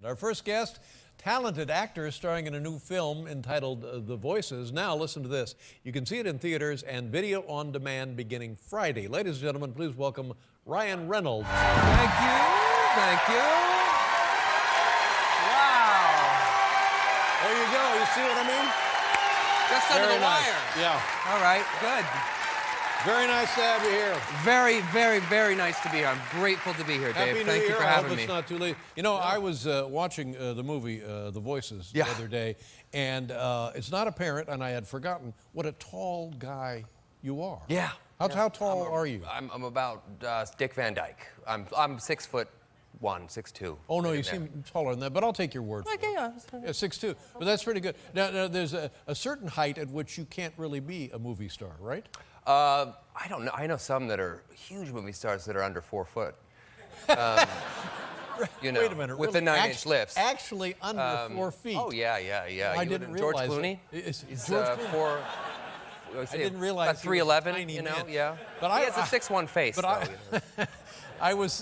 Our first guest, talented actor starring in a new film entitled The Voices. Now listen to this. You can see it in theaters and video on demand beginning Friday. Ladies and gentlemen, please welcome Ryan Reynolds. Thank you. Thank you. Wow. There you go. You see what I mean? Just under the wire. Yeah. All right. Good. Very nice to have you here. Very, very, very nice to be here. I'm grateful to be here, Dave. Happy Thank New you Year. for I hope having me. it's not too late. You know, I was watching the movie The Voices the other day, and it's not apparent, and I had forgotten what a tall guy you are. Yeah. How tall are you? I'm about Dick Van Dyke. I'm 6'1", 6'2". Oh, no, you seem taller than that, but I'll take your word for it. Yeah. Yeah, 6'2", but that's pretty good. Now there's a certain height at which you can't really be a movie star, right? I don't know. I know some that are huge movie stars that are under 4 foot. You know, Wait a minute. with really? the 9-inch lifts. Actually under 4 feet. Oh yeah. I didn't George realize Clooney. He's George Clooney. I didn't realize about 3'11". tiny You know, man. yeah. But he has a 6'1" face. But though, I was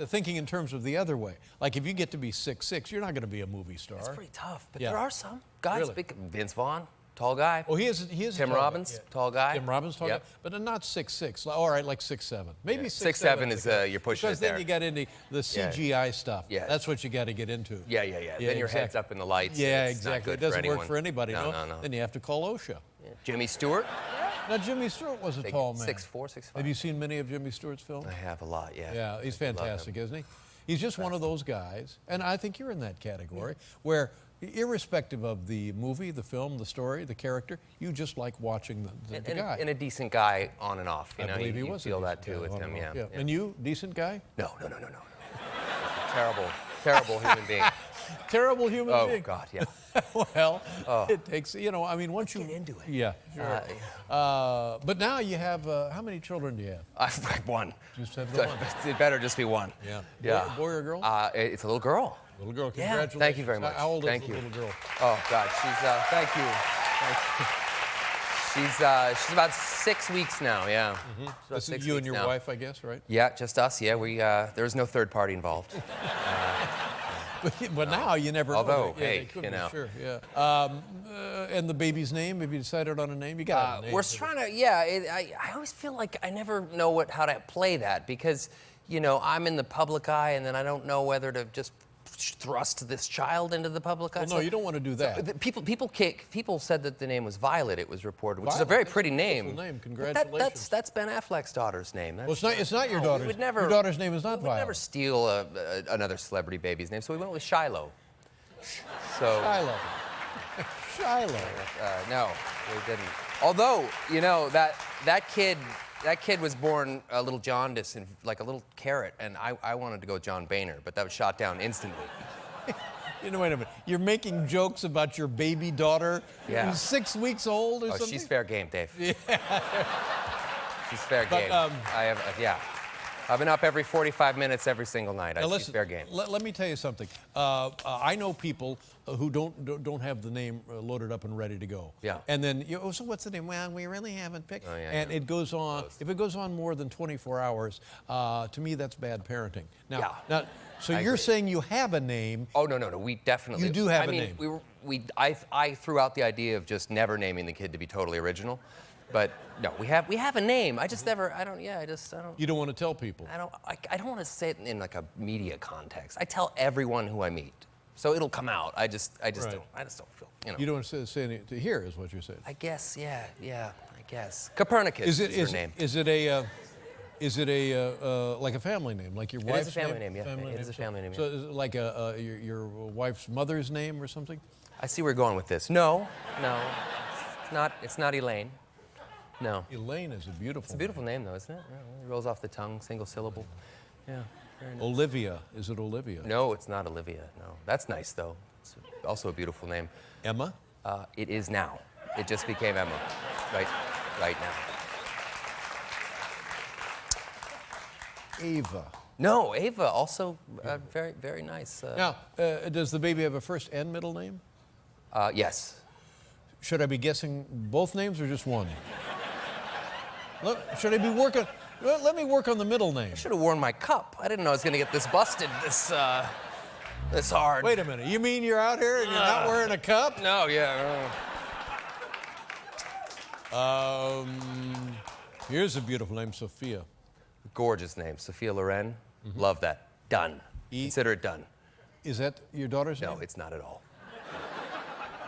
thinking in terms of the other way. Like if you get to be 6'6", you're not going to be a movie star. It's pretty tough, but Yeah. there are some guys. Really? Big, Vince Vaughn, tall guy. Oh, he is. Tim Robbins, tall guy. Tim Robbins, tall Yep. guy, but not 6'6". All right, like 6'7". Maybe 6'7" is you're pushing because it there. then you get into the CGI stuff. Yeah. That's what you got to get into. Yeah. Then your head's up in the lights. Yeah, It's not exactly. good It doesn't for anyone. work for anybody. No. Then you have to call OSHA. Yeah. Jimmy Stewart. Now, Jimmy Stewart was a tall man. 6'4", 6'5". Have you seen many of Jimmy Stewart's films? I have a lot, yeah. Yeah, he's fantastic, isn't he? He's just one of those guys, and I think you're in that category, where irrespective of the movie, the film, the story, the character, you just like watching the guy. And a decent guy on and off, you know. I believe he you was a feel decent that too guy with on him, and off, yeah. And you, decent guy? No. Terrible human being. Terrible human being. Oh, God, yeah. Well, it takes, you know, I mean, once you get into it. Yeah, sure. But now you have, how many children do you have? I've one. Just have the one. It better just be one. Yeah. Boy or girl? It's a little girl. Little girl, Yeah, congratulations. thank you very much. How old Thank is the you. little girl? Oh, God, she's, thank you. She's about 6 weeks now, yeah. This is you and your wife, I guess, right? Yeah, just us, yeah. There's no third party involved. But now you never know. Although, Yeah, hey, they could you be, know. Sure, yeah. And the baby's name, have you decided on a name? You got a name. We're trying to, I always feel like I never know how to play that because, you know, I'm in the public eye and then I don't know whether to just thrust this child into the public eye. Well, no, you don't want to do that. So, people said that the name was Violet, it was reported, which is a Violet, very that's pretty a name. beautiful name. But Congratulations. that's Ben Affleck's daughter's name. Well, it's not your daughter's. We would never, your daughter's name is not we would Violet. never steal another celebrity baby's name, so we went with Shiloh. So, Shiloh. Shiloh. no, we didn't. Although, you know, that kid was born a little jaundiced and like a little carrot, and I wanted to go John Boehner, but that was shot down instantly. You know, wait a minute. You're making jokes about your baby daughter who's 6 weeks old or Oh, something? she's fair game, Dave. Yeah. She's fair But, game. I've been up every 45 minutes every single night. Now She's listen, fair game. let me tell you something. I know people who don't have the name loaded up and ready to go. Yeah. And then, so what's the name? Well, we really haven't picked. Oh, yeah, and yeah. it goes on. If it goes on more than 24 hours, to me that's bad parenting. Now, so I you're agree. saying you have a name. Oh no, we definitely. You do have a name. name. I threw out the idea of just never naming the kid to be totally original, but no, we have a name. I just never. I don't. You don't want to tell people. I don't want to say it in like a media context. I tell everyone who I meet, so it'll come out. I just Right. don't feel. You know. You don't want to say anything to hear, is what you're saying. I guess. Yeah. I guess. Copernicus is her name. Is it like a family name, like your wife's name? It is a family name, yeah. It is a family name, So is it like your wife's mother's name or something? I see where you're going with this. No, it's not Elaine. No. Elaine is a beautiful. It's a beautiful name, though, isn't it? Yeah, it rolls off the tongue, single syllable. Yeah. Very nice. Olivia. Is it Olivia? No, it's not Olivia. No, that's nice though. It's also a beautiful name. Emma? It is now. It just became Emma, right now. Ava. No, Ava, also very, very nice. Now, does the baby have a first and middle name? Yes. Should I be guessing both names or just one? Should I be working? Let me work on the middle name. I should have worn my cup. I didn't know I was going to get this busted. It's hard. Wait a minute. You mean you're out here and you're not wearing a cup? No, yeah. Here's a beautiful name, Sophia. Gorgeous name, Sophia Loren. Love that. Done. Consider it done. Is that your daughter's name? No, it's not at all.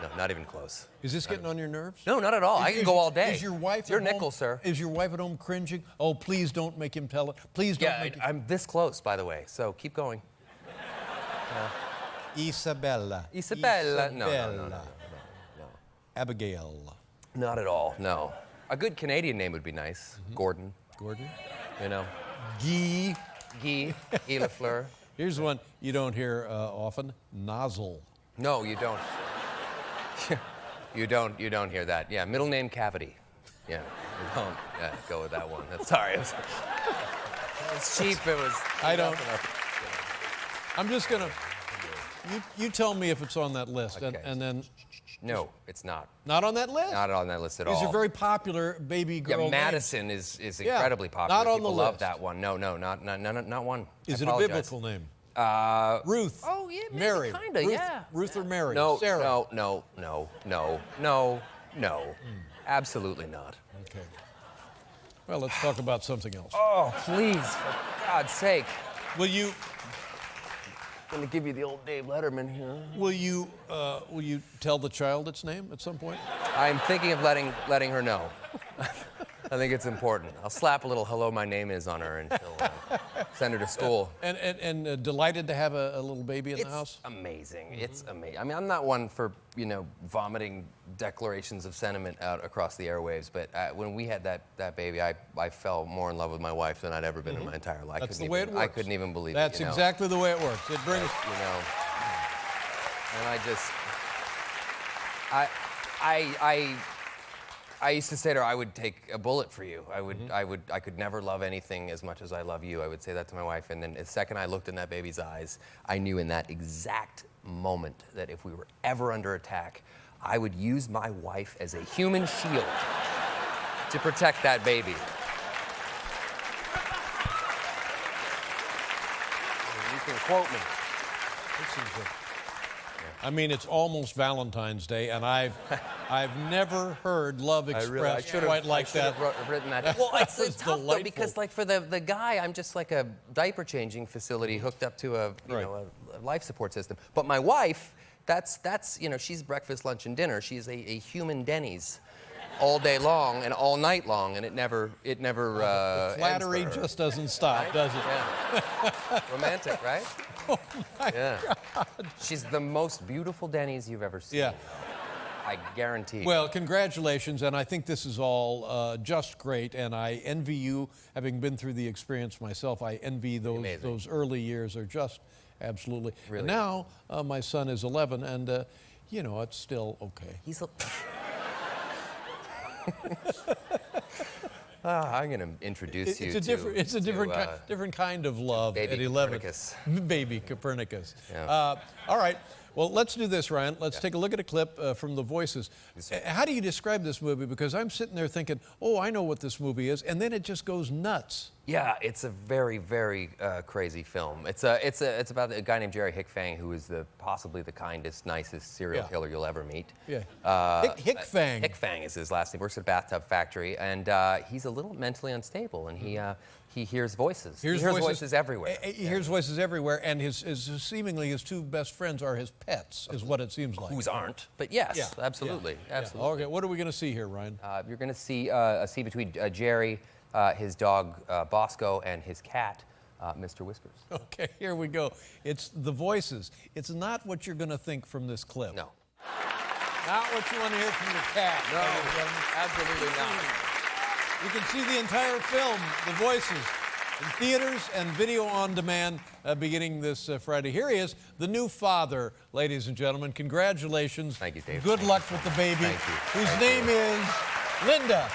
No, not even close. Is this getting on your nerves? No, not at all. I can go all day. Is your wife Your at home? nickel, sir. Is your wife at home cringing? Oh, please don't make him tell it. Please don't Yeah, make I'm this close, by the way, so keep going. Isabella. Isabella. No. Abigail. Not at all, no. A good Canadian name would be nice. Gordon, Gordon. you know. Guy. Guy, Guy Lafleur. Here's one you don't hear often. Nozzle. No, you don't. You don't hear that. Yeah, middle name Cavity. Yeah, you don't go with that one. Sorry. It's cheap. It was. I don't. I'm just gonna. You tell me if it's on that list, Okay. and then. No, it's not. Not on that list. Not on that list at all. These are very popular baby girl Yeah, names. Madison is incredibly popular. not on People the love list. that one. No, not one. Is I it a apologize. biblical name? Ruth. Oh yeah, maybe Mary. kinda. Ruth, Yeah. Ruth or Mary? No, Sarah. no. Absolutely not. Okay. Well, let's talk about something else. Oh, please, for God's sake. Will you? I'm gonna give you the old Dave Letterman here. Will you tell the child its name at some point? I'm thinking of letting her know. I think it's important. I'll slap a little "Hello, my name is" on her, and she'll send her to school. And delighted to have a little baby in the house. Amazing. It's amazing. I mean, I'm not one for vomiting declarations of sentiment out across the airwaves, but when we had that baby, I fell more in love with my wife than I'd ever been in my entire life. That's the way it works. I couldn't even believe That's it. exactly the way it works. It brings. And I used to say to her, I would take a bullet for you. I could never love anything as much as I love you. I would say that to my wife. And then the second I looked in that baby's eyes, I knew in that exact moment that if we were ever under attack, I would use my wife as a human shield to protect that baby. You can quote me. I mean, it's almost Valentine's Day, and I've never heard love expressed quite like that. I've written that. Well, it's was tough though, delightful. because like for the guy, I'm just like a diaper changing facility hooked up to a a life support system. But my wife, that's she's breakfast, lunch, and dinner. She's a human Denny's, all day long and all night long, and it never The flattery ends for her. just doesn't stop, does it? Yeah. Romantic, right? Oh my Yeah. She's the most beautiful Denny's you've ever seen. Yeah. I guarantee. Well, congratulations, and I think this is all just great, and I envy you, having been through the experience myself. I envy those early years are just absolutely. Really. And now my son is 11, and it's still okay. He's a. I'm going to introduce you to. It's a different kind of love Baby at 11. Copernicus. Baby Copernicus. Yeah. All right. Well, let's do this, Ryan. Let's take a look at a clip from The Voices. How do you describe this movie? Because I'm sitting there thinking, oh, I know what this movie is, and then it just goes nuts. Yeah, it's a very, very crazy film. It's about a guy named Jerry Hickfang, who is possibly the kindest, nicest serial killer you'll ever meet. Yeah. Hickfang. Hickfang is his last name. Works at a bathtub factory, and he's a little mentally unstable, and he hears voices. He hears voices everywhere. He hears voices everywhere, and seemingly his two best friends are his pets, is what it seems like. Whose aren't? But yes, Yeah. absolutely, Yeah. absolutely. Okay, what are we going to see here, Ryan? You're going to see a scene between Jerry, his dog Bosco, and his cat, Mr. Whiskers. Okay, here we go. It's The Voices. It's not what you're going to think from this clip. No. Not what you want to hear from your cat. No, absolutely not. You can see the entire film, The Voices, in theaters and video on demand beginning this Friday. Here he is, the new father, ladies and gentlemen. Congratulations. Thank you, Dave. Good luck with the baby. Thank you. Whose name is Linda.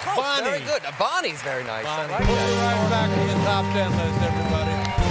Oh, Bonnie. very good. Bonnie's very nice. I Bonnie. like We'll be that. right back to the top 10 list, everybody.